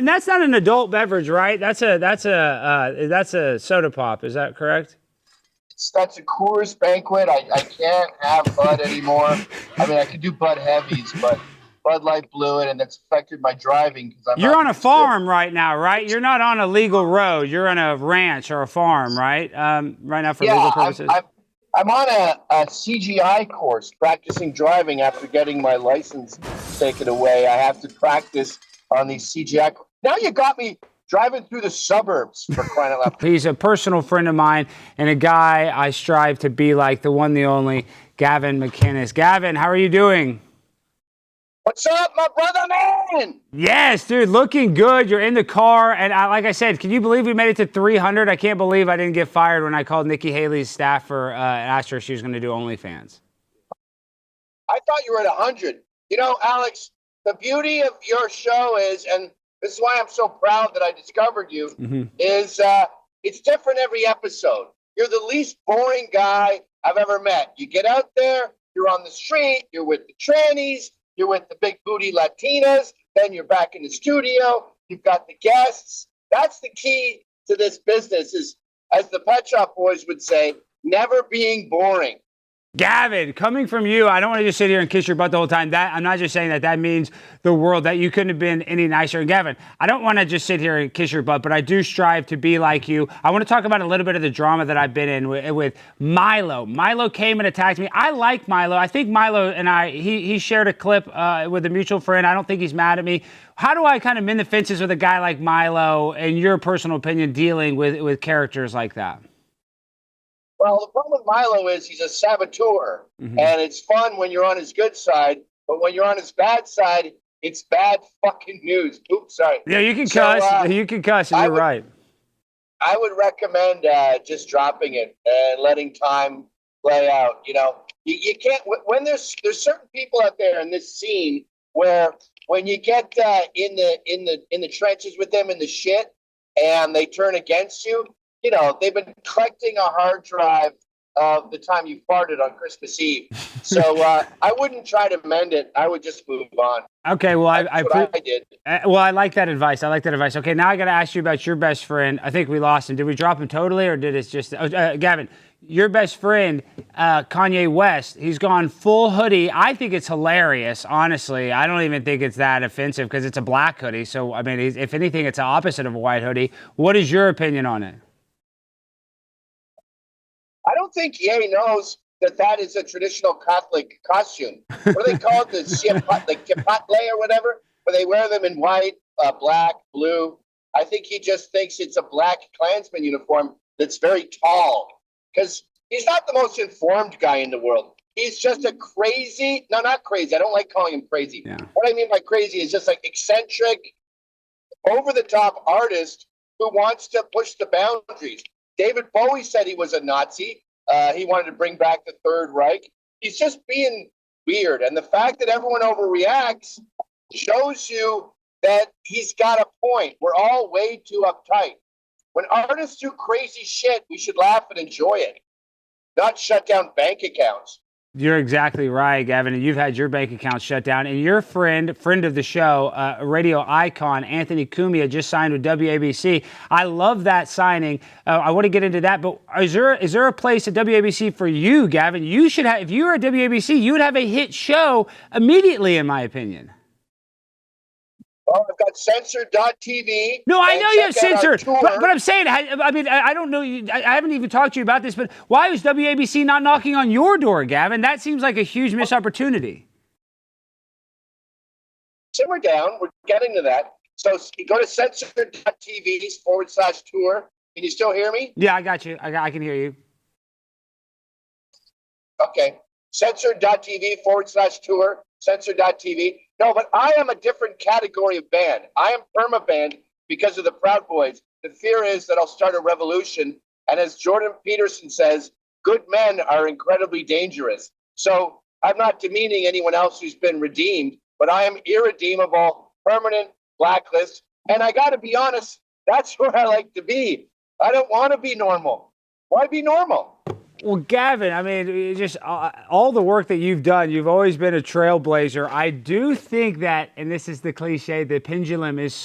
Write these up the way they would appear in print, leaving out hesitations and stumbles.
that's not an adult beverage, right? That's a soda pop. Is that correct? That's a Coors Banquet. I can't have Bud anymore. I mean, I could do Bud Heavies, but Bud Light blew it, and that's affected my driving because You're on a farm right now, right? You're not on a legal road. You're on a ranch or a farm, right? Right now for legal purposes. I'm on a CGI course practicing driving after getting my license taken away. I have to practice on these CGI. Now you got me driving through the suburbs, for crying out loud. He's a personal friend of mine and a guy I strive to be like, the one, the only, Gavin McInnes. Gavin, how are you doing? What's up, my brother, man? Yes, dude, looking good. You're in the car. And like I said, can you believe we made it to 300? I can't believe I didn't get fired when I called Nikki Haley's staffer and asked her if she was going to do OnlyFans. I thought you were at 100. You know, Alex, the beauty of your show is, and this is why I'm so proud that I discovered you, is it's different every episode. You're the least boring guy I've ever met. You get out there, you're on the street, you're with the trannies, you're with the big booty Latinas, then you're back in the studio, you've got the guests. That's the key to this business is, as the Pet Shop Boys would say, never being boring. Gavin, coming from you, I don't want to just sit here and kiss your butt the whole time. I'm not just saying that means the world, that you couldn't have been any nicer. And Gavin, I don't want to just sit here and kiss your butt, but I do strive to be like you. I want to talk about a little bit of the drama that I've been in with Milo. Milo came and attacked me. I like Milo. I think Milo and he shared a clip with a mutual friend. I don't think he's mad at me. How do I kind of mend the fences with a guy like Milo, in your personal opinion, dealing with characters like that? Well, the problem with Milo is he's a saboteur, and it's fun when you're on his good side, but when you're on his bad side, it's bad fucking news. Oops, sorry. Yeah, you can cuss. You can cuss, and you're right. I would recommend just dropping it and letting time play out. You know, you can't. When there's certain people out there in this scene where when you get in the trenches with them in the shit, and they turn against you. You know, they've been collecting a hard drive of the time you farted on Christmas Eve. So I wouldn't try to mend it. I would just move on. Okay, well, I did. Well, I like that advice. Okay, now I got to ask you about your best friend. I think we lost him. Did we drop him totally, or did it just... Gavin, your best friend, Kanye West, he's gone full hoodie. I think it's hilarious, honestly. I don't even think it's that offensive because it's a black hoodie. So, I mean, if anything, it's the opposite of a white hoodie. What is your opinion on it? I don't think Ye knows that is a traditional Catholic costume. What do they call it? The chipotle or whatever? Where they wear them in white, black, blue. I think he just thinks it's a black Klansman uniform that's very tall. Because he's not the most informed guy in the world. He's just a crazy, no, not crazy. I don't like calling him crazy. Yeah. What I mean by crazy is just like eccentric, over-the-top artist who wants to push the boundaries. David Bowie said he was a Nazi. He wanted to bring back the Third Reich. He's just being weird. And the fact that everyone overreacts shows you that he's got a point. We're all way too uptight. When artists do crazy shit, we should laugh and enjoy it, not shut down bank accounts. You're exactly right, Gavin. And you've had your bank account shut down. And your friend of the show, a radio icon, Anthony Cumia, just signed with WABC. I love that signing. I want to get into that. But is there a place at WABC for you, Gavin? You should have. If you were at WABC, you would have a hit show immediately, in my opinion. Well, I've got censored.tv. No, I know you have censored, but I'm saying, I mean, I don't know. I haven't even talked to you about this, but why is WABC not knocking on your door, Gavin? That seems like a huge missed opportunity. Simmer down. We're getting to that. So you go to censored.tv/tour. Can you still hear me? Yeah, I got you. I can hear you. Okay. Censored.tv/tour. Censored.tv. No, but I am a different category of band. I am perma-banned because of the Proud Boys. The fear is that I'll start a revolution. And as Jordan Peterson says, good men are incredibly dangerous. So I'm not demeaning anyone else who's been redeemed, but I am irredeemable, permanent blacklist. And I got to be honest, that's where I like to be. I don't want to be normal. Why be normal? Well, Gavin, I mean, just all the work that you've done, you've always been a trailblazer. I do think that, and this is the cliche, the pendulum is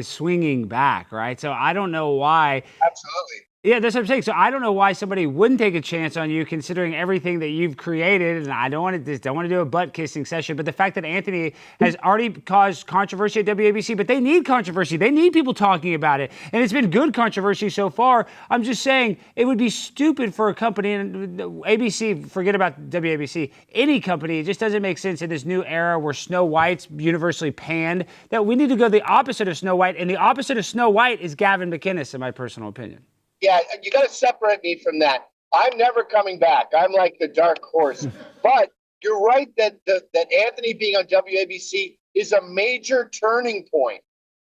swinging back, right? So I don't know why. Absolutely. Yeah, that's what I'm saying. So I don't know why somebody wouldn't take a chance on you, considering everything that you've created. And I don't want to do a butt kissing session, but the fact that Anthony has already caused controversy at WABC, but they need controversy. They need people talking about it, and it's been good controversy so far. I'm just saying it would be stupid for a company, and ABC, forget about WABC, any company. It just doesn't make sense in this new era where Snow White's universally panned. That we need to go the opposite of Snow White, and the opposite of Snow White is Gavin McInnes, in my personal opinion. Yeah, you got to separate me from that. I'm never coming back. I'm like the dark horse. But you're right that Anthony being on WABC is a major turning point.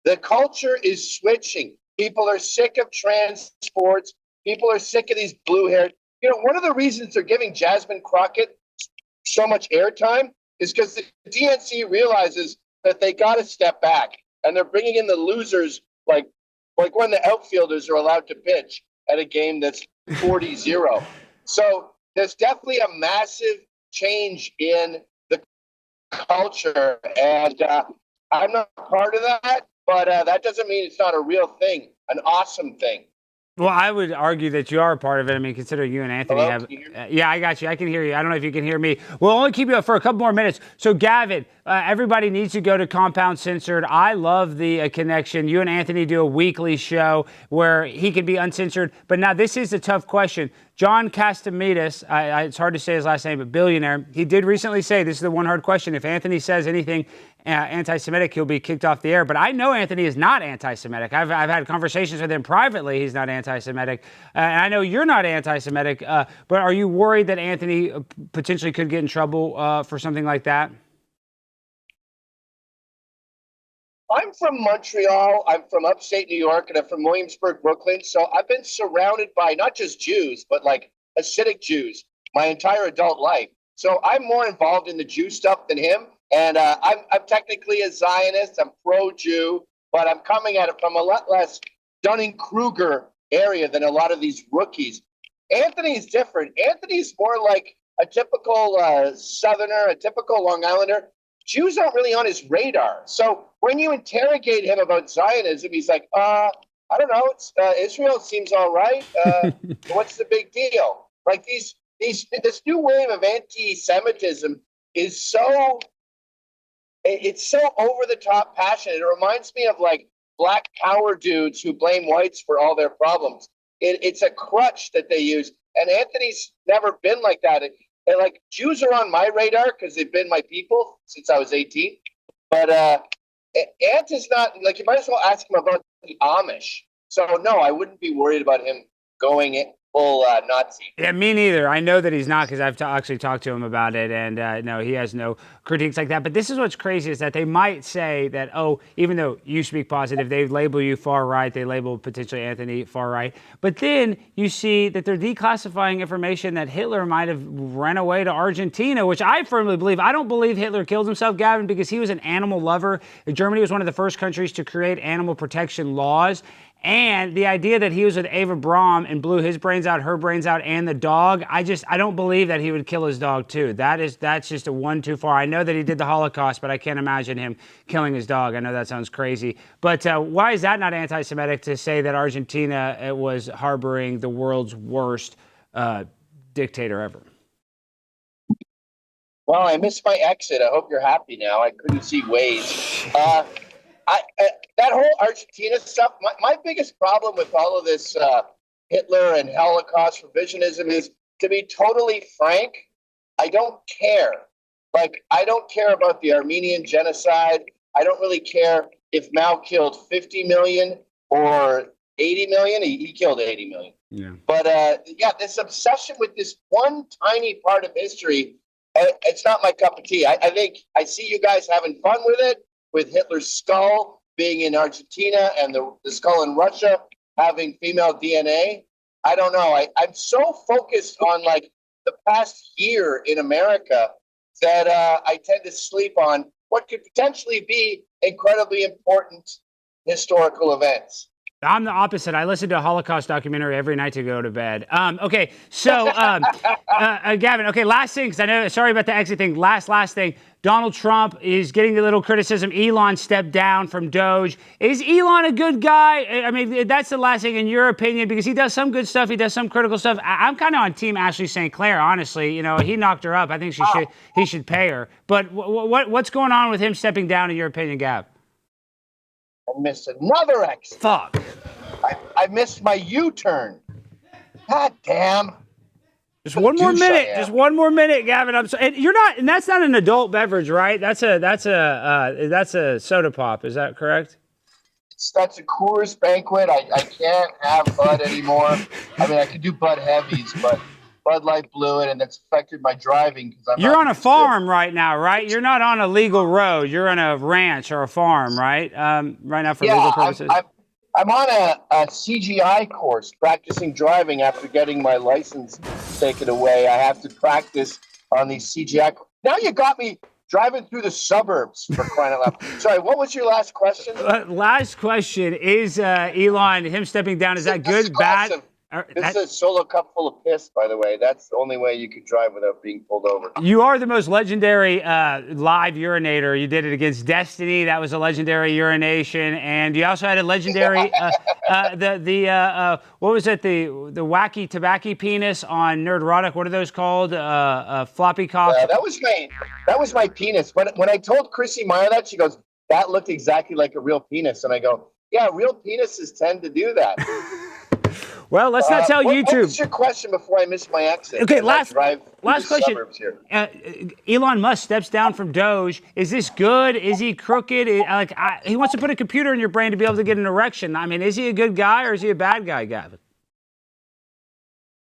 The culture is switching. People are sick of trans sports. People are sick of these blue haired. One of the reasons they're giving Jasmine Crockett so much airtime is because the DNC realizes that they got to step back, and they're bringing in the losers like when the outfielders are allowed to pitch at a game that's 40-0. So there's definitely a massive change in the culture, and I'm not part of that, but that doesn't mean it's not a real thing, an awesome thing. Well, I would argue that you are a part of it. I mean, considering you and Anthony Hello? have. Can you hear me? Yeah, I got you. I can hear you. I don't know if you can hear me. We'll only keep you up for a couple more minutes. So, Gavin, everybody needs to go to Compound Censored. I love the connection. You and Anthony do a weekly show where he can be uncensored. But now this is a tough question. John Castimedes, it's hard to say his last name, but billionaire, he did recently say, this is the one hard question, if Anthony says anything anti-Semitic, he'll be kicked off the air. But I know Anthony is not anti-Semitic. I've had conversations with him privately. He's not anti-Semitic. And I know you're not anti-Semitic. But are you worried that Anthony potentially could get in trouble for something like that? I'm from Montreal. I'm from upstate New York, and I'm from Williamsburg, Brooklyn. So I've been surrounded by not just Jews, but like Hasidic Jews my entire adult life. So I'm more involved in the Jew stuff than him. And I'm technically a Zionist. I'm pro-Jew, but I'm coming at it from a lot less Dunning-Kruger area than a lot of these rookies. Anthony's different. Anthony's more like a typical Southerner, a typical Long Islander. Jews aren't really on his radar. So when you interrogate him about Zionism, he's like, I don't know. Israel seems all right. What's the big deal? Like this new wave of anti-Semitism is it's so over the top passionate. It reminds me of like black power dudes who blame whites for all their problems. It's a crutch that they use. And Anthony's never been like that. And like Jews are on my radar because they've been my people since I was 18. But Ant is not, like, you might as well ask him about the Amish. So no, I wouldn't be worried about him going full Nazi. Yeah, me neither. I know that he's not because I've actually talked to him about it, and no, he has no critiques like that. But this is what's crazy is that they might say that, even though you speak positive, they label you far right, they label potentially Anthony far right. But then you see that they're declassifying information that Hitler might have ran away to Argentina, which I firmly believe. I don't believe Hitler killed himself, Gavin, because he was an animal lover. Germany was one of the first countries to create animal protection laws. And the idea that he was with Ava Braun and blew his brains out, her brains out, and the dog, I don't believe that he would kill his dog too. That's just a one too far. I know that he did the Holocaust, but I can't imagine him killing his dog. I know that sounds crazy. But why is that not anti-Semitic to say that Argentina was harboring the world's worst dictator ever? Well, I missed my exit. I hope you're happy now. I couldn't see ways. That whole Argentina stuff, my biggest problem with all of this Hitler and Holocaust revisionism is, to be totally frank, I don't care. Like, I don't care about the Armenian genocide. I don't really care if Mao killed 50 million or 80 million. He killed 80 million. Yeah. But this obsession with this one tiny part of history, it's not my cup of tea. I think I see you guys having fun with it, with Hitler's skull being in Argentina and the skull in Russia having female DNA. I don't know. I'm so focused on like the past year in America that I tend to sleep on what could potentially be incredibly important historical events. I'm the opposite. I listen to a Holocaust documentary every night to go to bed. Okay, so Gavin. Okay, last thing, because I know. Sorry about the exit thing. Last thing. Donald Trump is getting a little criticism. Elon stepped down from Doge. Is Elon a good guy? I mean, that's the last thing in your opinion, because he does some good stuff. He does some critical stuff. I'm kind of on team Ashley St. Clair, honestly. You know, he knocked her up. I think he should pay her. But what's going on with him stepping down in your opinion, Gav? I missed another exit. Fuck. I missed my U-turn. God damn. Just one more minute. Just one more minute, Gavin. I'm sorry. And you're not, and that's not an adult beverage, right? That's a soda pop. Is that correct? That's a Coors Banquet. I can't have Bud anymore. I mean, I could do Bud Heavies, but Bud Light blew it, and it's affected my driving because You're on a farm right now, right? You're not on a legal road. You're on a ranch or a farm, right? Right now for legal purposes. I'm on a CGI course, practicing driving after getting my license taken away. I have to practice on these CGI. Now you got me driving through the suburbs, for crying out loud. Sorry, what was your last question? Last question is Elon, him stepping down. Is that good, bad? This is a solo cup full of piss, by the way. That's the only way you could drive without being pulled over. You are the most legendary live urinator. You did it against Destiny. That was a legendary urination. And you also had a legendary, what was it? The wacky tobacco penis on Nerdrotic. What are those called? Floppy cock? That was my penis. When I told Chrissy Meyer that, she goes, that looked exactly like a real penis. And I go, yeah, real penises tend to do that. Well, let's not tell YouTube. What's your question before I miss my exit? Okay, last question. Elon Musk steps down from Doge. Is this good? Is he crooked? He wants to put a computer in your brain to be able to get an erection. I mean, is he a good guy or is he a bad guy, Gavin?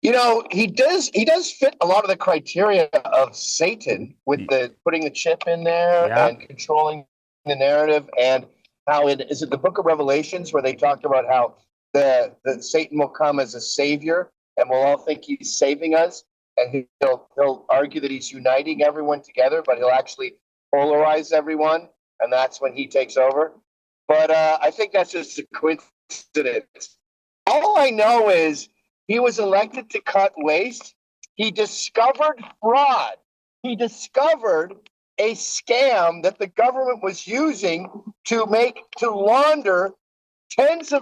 You know, he does fit a lot of the criteria of Satan with the putting the chip in there and controlling the narrative, and how is it the Book of Revelations where they talk about how that Satan will come as a savior, and we'll all think he's saving us, and he'll argue that he's uniting everyone together, but he'll actually polarize everyone, and that's when he takes over. But I think that's just a coincidence. All I know is he was elected to cut waste. He discovered fraud. He discovered a scam that the government was using to launder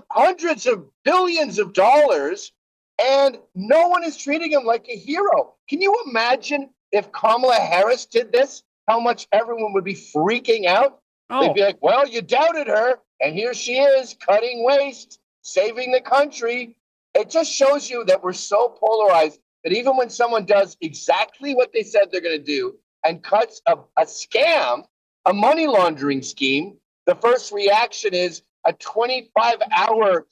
hundreds of billions of dollars, and no one is treating him like a hero. Can you imagine if Kamala Harris did this, how much everyone would be freaking out? They'd be like, well, you doubted her, and here she is cutting waste, saving the country. It just shows you that we're so polarized that even when someone does exactly what they said they're going to do and cuts a scam, a money laundering scheme, the first reaction is a 25-hour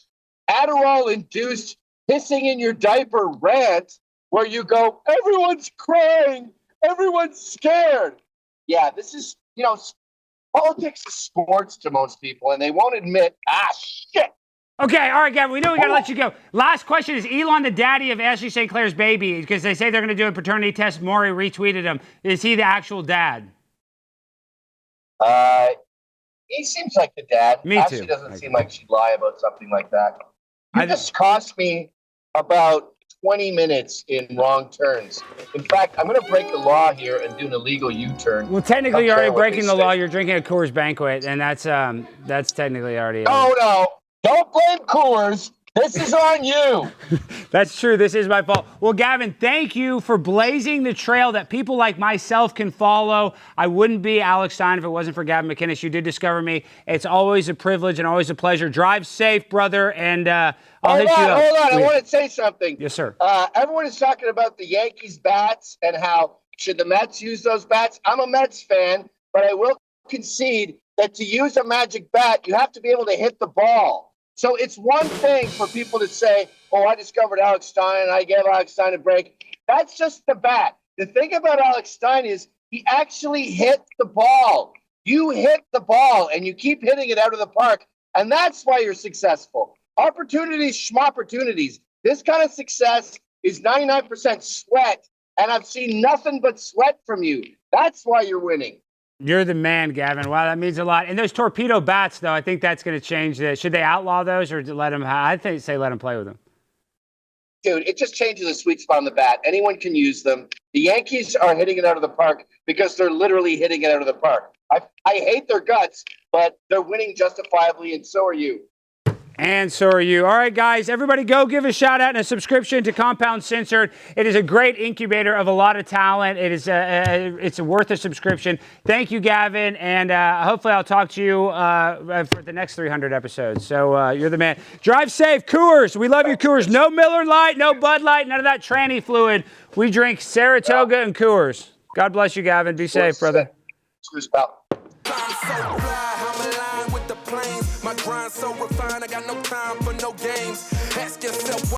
Adderall-induced pissing in your diaper rant where you go, everyone's crying, everyone's scared. Yeah, this is, politics is sports to most people, and they won't admit, shit. Okay, all right, Gavin, we know we got to let you go. Last question, is Elon the daddy of Ashley St. Clair's baby? Because they say they're going to do a paternity test. Maury retweeted him. Is he the actual dad? He seems like the dad. Me Ashley too. Doesn't seem like she'd lie about something like that. You just cost me about 20 mintes in wrong turns. In fact, I'm going to break the law here and do an illegal U-turn. Well, technically, you're already breaking the law. You're drinking a Coors Banquet, and that's technically already. No, don't blame Coors. This is on you. That's true. This is my fault. Well, Gavin, thank you for blazing the trail that people like myself can follow. I wouldn't be Alex Stein if it wasn't for Gavin McInnes. You did discover me. It's always a privilege and always a pleasure. Drive safe, brother, and I'll hit you up. Hold on. I want to say something. Yes, sir. Everyone is talking about the Yankees bats and how should the Mets use those bats. I'm a Mets fan, but I will concede that to use a magic bat, you have to be able to hit the ball. So it's one thing for people to say, oh, I discovered Alex Stein and I gave Alex Stein a break. That's just the bat. The thing about Alex Stein is he actually hit the ball. You hit the ball and you keep hitting it out of the park. And that's why you're successful. Opportunities, schmopportunities. This kind of success is 99% sweat. And I've seen nothing but sweat from you. That's why you're winning. You're the man, Gavin. Wow, that means a lot. And those torpedo bats, though, I think that's going to change this. Should they outlaw those or let them? I think say let them play with them. Dude, it just changes the sweet spot on the bat. Anyone can use them. The Yankees are hitting it out of the park because they're literally hitting it out of the park. I hate their guts, but they're winning justifiably, and so are you. And so are you. All right, guys, everybody go give a shout out and a subscription to Compound Censored. It is a great incubator of a lot of talent. It is it's worth a subscription. Thank you, Gavin, and hopefully I'll talk to you for the next 300 episodes. So you're the man. Drive safe. Coors. We love you, Coors. No Miller Lite, no Bud Light, none of that tranny fluid. We drink Saratoga and Coors. God bless you, Gavin. Be safe, brother. Cheers, pal. My grind so refined, I got no time for no games. Ask yourself why.